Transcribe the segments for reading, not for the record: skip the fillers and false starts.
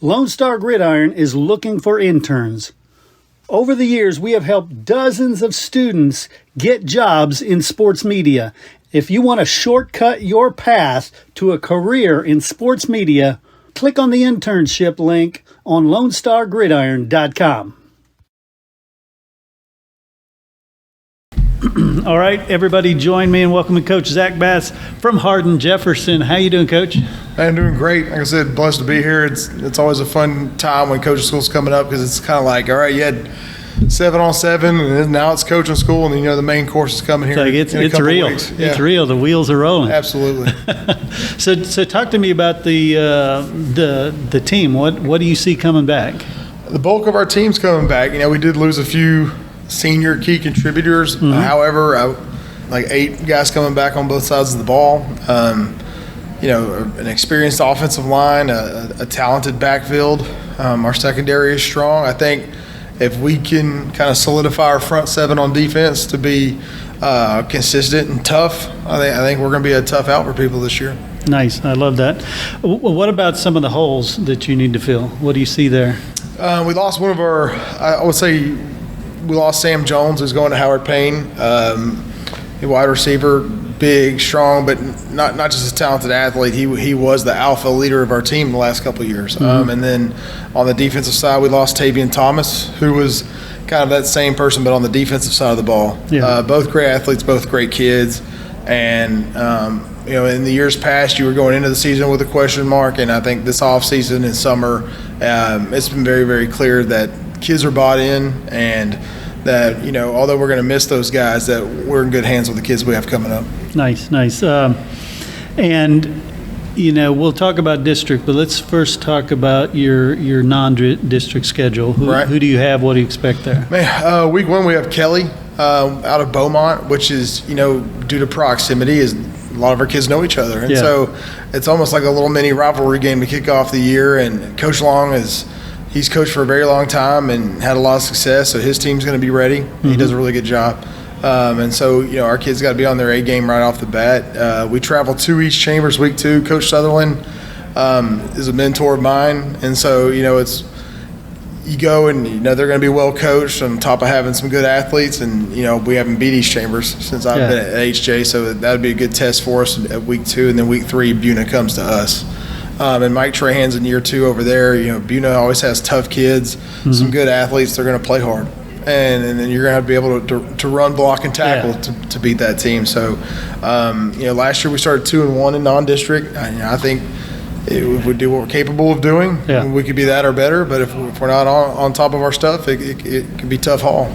Lone Star Gridiron is looking for interns. Over the years, we have helped dozens of students get jobs in sports media. If you want to shortcut your path to a career in sports media, click on the internship link on LoneStarGridiron.com. All right, everybody join me in welcoming Coach Zach Bass from Hardin-Jefferson. How you doing, Coach? I'm doing great. Like I said, blessed to be here. It's always a fun time when coaching school's coming up because it's kind of like, all right, you had 7-on-7, and now it's coaching school, and the main course is coming here. It's real. Weeks. Yeah. It's real. The wheels are rolling. Absolutely. So talk to me about the team. What do you see coming back? The bulk of our team's coming back. We did lose a few senior key contributors. Mm-hmm. However, like 8 guys coming back on both sides of the ball. An experienced offensive line, a talented backfield. Our secondary is strong. I think if we can kind of solidify our front seven on defense to be consistent and tough, I think we're going to be a tough out for people this year. Nice. I love that. What about some of the holes that you need to fill? What do you see there? We lost one of our, I would say, we lost Sam Jones, who's going to Howard Payne, a wide receiver, big, strong, but not just a talented athlete. He was the alpha leader of our team the last couple of years. Mm-hmm. And then on the defensive side, we lost Tavian Thomas, who was kind of that same person, but on the defensive side of the ball. Yeah. Both great athletes, both great kids. And, in the years past, you were going into the season with a question mark, and I think this offseason and summer, it's been very, very clear that kids are bought in, and that although we're going to miss those guys, that we're in good hands with the kids we have coming up. Nice. And we'll talk about district, but let's first talk about your non-district schedule. Who do you have? What do you expect there? Week 1 we have Kelly out of Beaumont, which is due to proximity, is a lot of our kids know each other, and so it's almost like a little mini rivalry game to kick off the year. And Coach Long he's coached for a very long time and had a lot of success, so his team's going to be ready. Mm-hmm. He does a really good job. And so, our kids got to be on their A game right off the bat. We travel to East Chambers week 2. Coach Sutherland is a mentor of mine. And so, it's you go and, they're going to be well coached on top of having some good athletes. And, we haven't beat East Chambers since I've been at HJ. So that would be a good test for us at week 2. And then week 3, Buna comes to us. And Mike Trahan's in year 2 over there. Buna always has tough kids, mm-hmm. some good athletes. They're going to play hard. And then you're going to have to be able to run, block, and tackle to beat that team. So, last year we started 2-1 in non-district. I think if we do what we're capable of doing, we could be that or better. But if we're not on top of our stuff, it can be a tough haul.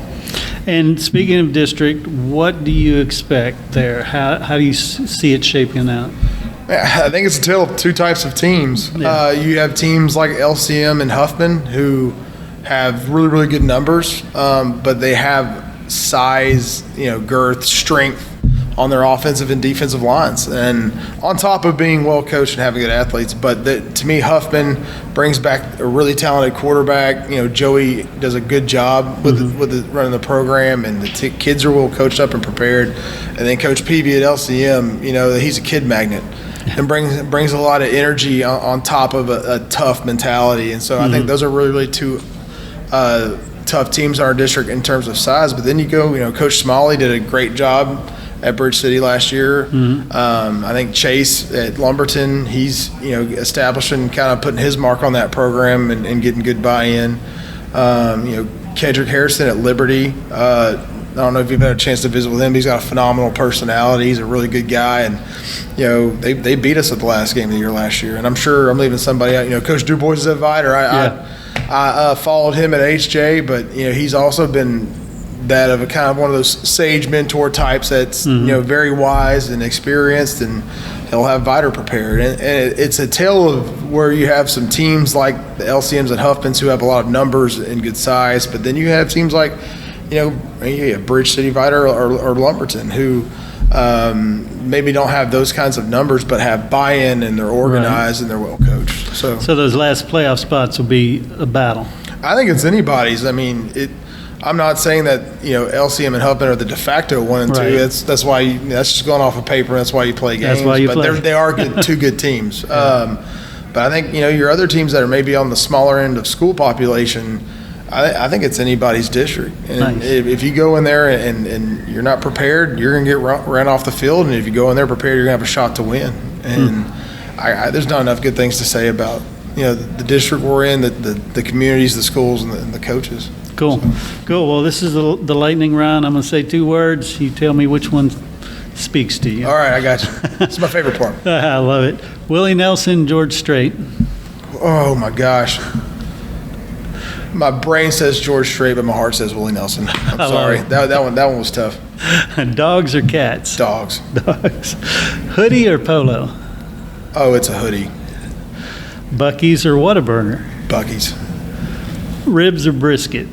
And speaking of district, what do you expect there? How do you see it shaping out? I think it's a tale of 2 types of teams. Yeah. You have teams like LCM and Huffman who have really, really good numbers, but they have size, girth, strength on their offensive and defensive lines, and on top of being well coached and having good athletes. But to me, Huffman brings back a really talented quarterback. Joey does a good job with running the program, and the kids are well coached up and prepared. And then Coach Peavy at LCM, he's a kid magnet. And brings a lot of energy on top of a tough mentality. And so I think those are really, really 2 tough teams in our district in terms of size. But then you go, Coach Smalley did a great job at Bridge City last year. Mm-hmm. I think Chase at Lumberton, he's, establishing, kind of putting his mark on that program and getting good buy-in. Kendrick Harrison at Liberty, I don't know if you've had a chance to visit with him. He's got a phenomenal personality. He's a really good guy, and they beat us at the last game of the year last year. And I'm sure I'm leaving somebody out. Coach DuBois is at Vider. I followed him at HJ, but he's also been that of a kind of one of those sage mentor types that's very wise and experienced, and he'll have Vider prepared. And it's a tale of where you have some teams like the LCMs and Huffmans who have a lot of numbers and good size, but then you have teams like Bridge City, Vider, or Lumberton, who maybe don't have those kinds of numbers, but have buy-in, and they're organized and they're well coached. So those last playoff spots will be a battle. I think it's anybody's. I mean, I'm not saying that LCM and Huffman are the de facto 1 and 2. Right. That's why that's just going off of paper. That's why you play games. That's why you play. They are 2 good teams. But I think, your other teams that are maybe on the smaller end of school population, I think it's anybody's district. And Nice. if you go in there and you're not prepared, you're going to get ran off the field. And if you go in there prepared, you're going to have a shot to win. And there's not enough good things to say about, the district we're in, the communities, the schools, and the coaches. Cool. Well, this is the lightning round. I'm going to say 2 words. You tell me which one speaks to you. All right, I got you. It's my favorite part. I love it. Willie Nelson, George Strait. Oh, my gosh. My brain says George Strait, but my heart says Willie Nelson. I'm sorry. That one was tough. Dogs or cats? Dogs. Dogs. Hoodie or polo? Oh, it's a hoodie. Buc-ee's or Whataburger? Buc-ee's. Ribs or brisket?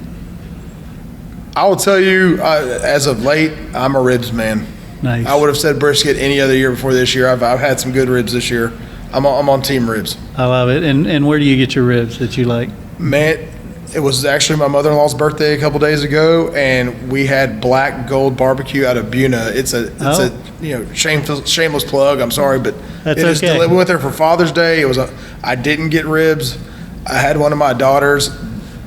I will tell you, as of late, I'm a ribs man. Nice. I would have said brisket any other year before this year. I've had some good ribs this year. I'm on team ribs. I love it. And where do you get your ribs that you like? Man, it was actually my mother-in-law's birthday a couple days ago, and we had Black Gold Barbecue out of Buna. It's a shameless plug. I'm sorry, but That's it is okay. we went there for Father's Day. I didn't get ribs. I had one of my daughters.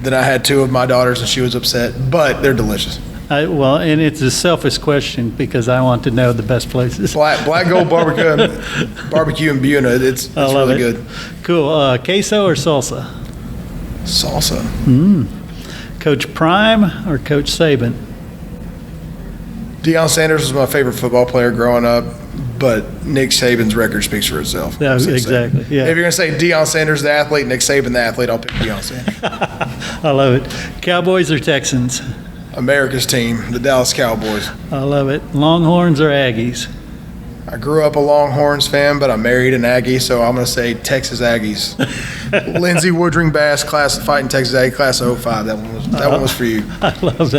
Then I had 2 of my daughters, and she was upset. But they're delicious. And it's a selfish question because I want to know the best places. Black Gold barbecue in Buna. It's really good. Cool. Queso or salsa? Salsa. Coach Prime or Coach Saban? Deion Sanders was my favorite football player growing up, but Nick Saban's record speaks for itself. Yeah, exactly. Yeah. If you're going to say Deion Sanders the athlete, Nick Saban the athlete, I'll pick Deion Sanders. I love it. Cowboys or Texans? America's team, the Dallas Cowboys. I love it. Longhorns or Aggies? I grew up a Longhorns fan, but I married an Aggie, so I'm going to say Texas Aggies. Lindsey Woodring Bass, fighting Texas Aggie, class of 05. That one was for you. I love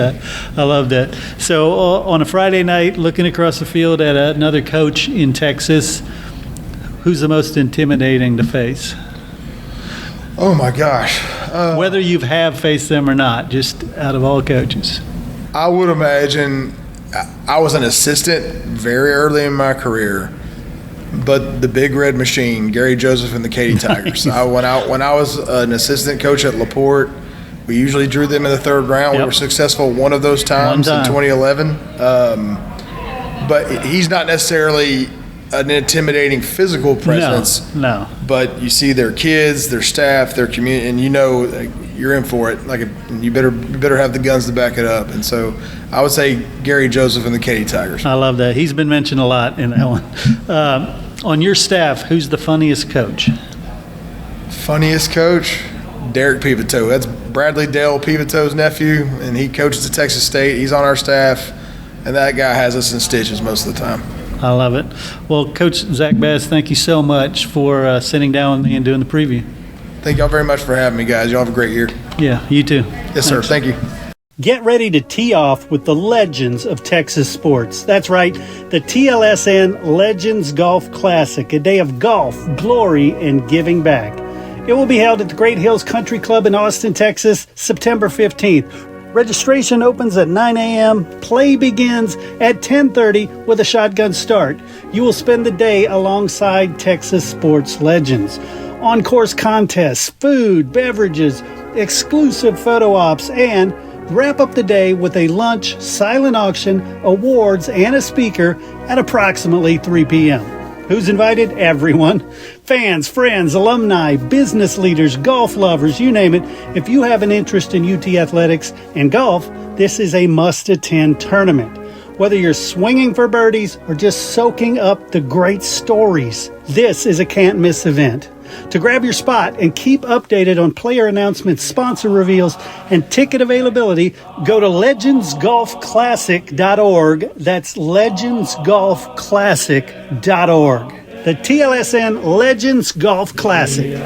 that. So on a Friday night, looking across the field at another coach in Texas, who's the most intimidating to face? Oh, my gosh. Whether you have faced them or not, just out of all coaches. I would imagine I was an assistant very early in my career, but the Big Red Machine, Gary Joseph and the Katy Tigers. When I was an assistant coach at LaPorte, we usually drew them in the 3rd round. Yep. We were successful one of those times in 2011. But he's not necessarily an intimidating physical presence. No. But you see their kids, their staff, their community, and you're in for it. You better have the guns to back it up. And so I would say Gary Joseph and the Katy Tigers. I love that. He's been mentioned a lot in that one. On your staff, who's the funniest coach? Funniest coach? Derek Pivatoe. That's Bradley Dale Pivatoe's nephew, and he coaches at Texas State. He's on our staff, and that guy has us in stitches most of the time. I love it. Well, Coach Zach Bass, thank you so much for sitting down with me and doing the preview. Thank y'all very much for having me, guys. Y'all have a great year. Yeah, you too. Yes, sir. Thanks. Thank you. Get ready to tee off with the legends of Texas sports. That's right, the TLSN Legends Golf Classic, a day of golf, glory, and giving back. It will be held at the Great Hills Country Club in Austin, Texas, September 15th. Registration opens at 9 a.m. Play begins at 10:30 with a shotgun start. You will spend the day alongside Texas sports legends. On-course contests, food, beverages, exclusive photo ops, and wrap up the day with a lunch, silent auction, awards, and a speaker at approximately 3 p.m. Who's invited? Everyone. Fans, friends, alumni, business leaders, golf lovers, you name it. If you have an interest in UT athletics and golf, this is a must-attend tournament. Whether you're swinging for birdies or just soaking up the great stories, this is a can't-miss event. To grab your spot and keep updated on player announcements, sponsor reveals, and ticket availability, go to legendsgolfclassic.org. That's legendsgolfclassic.org. The TLSN Legends Golf Classic.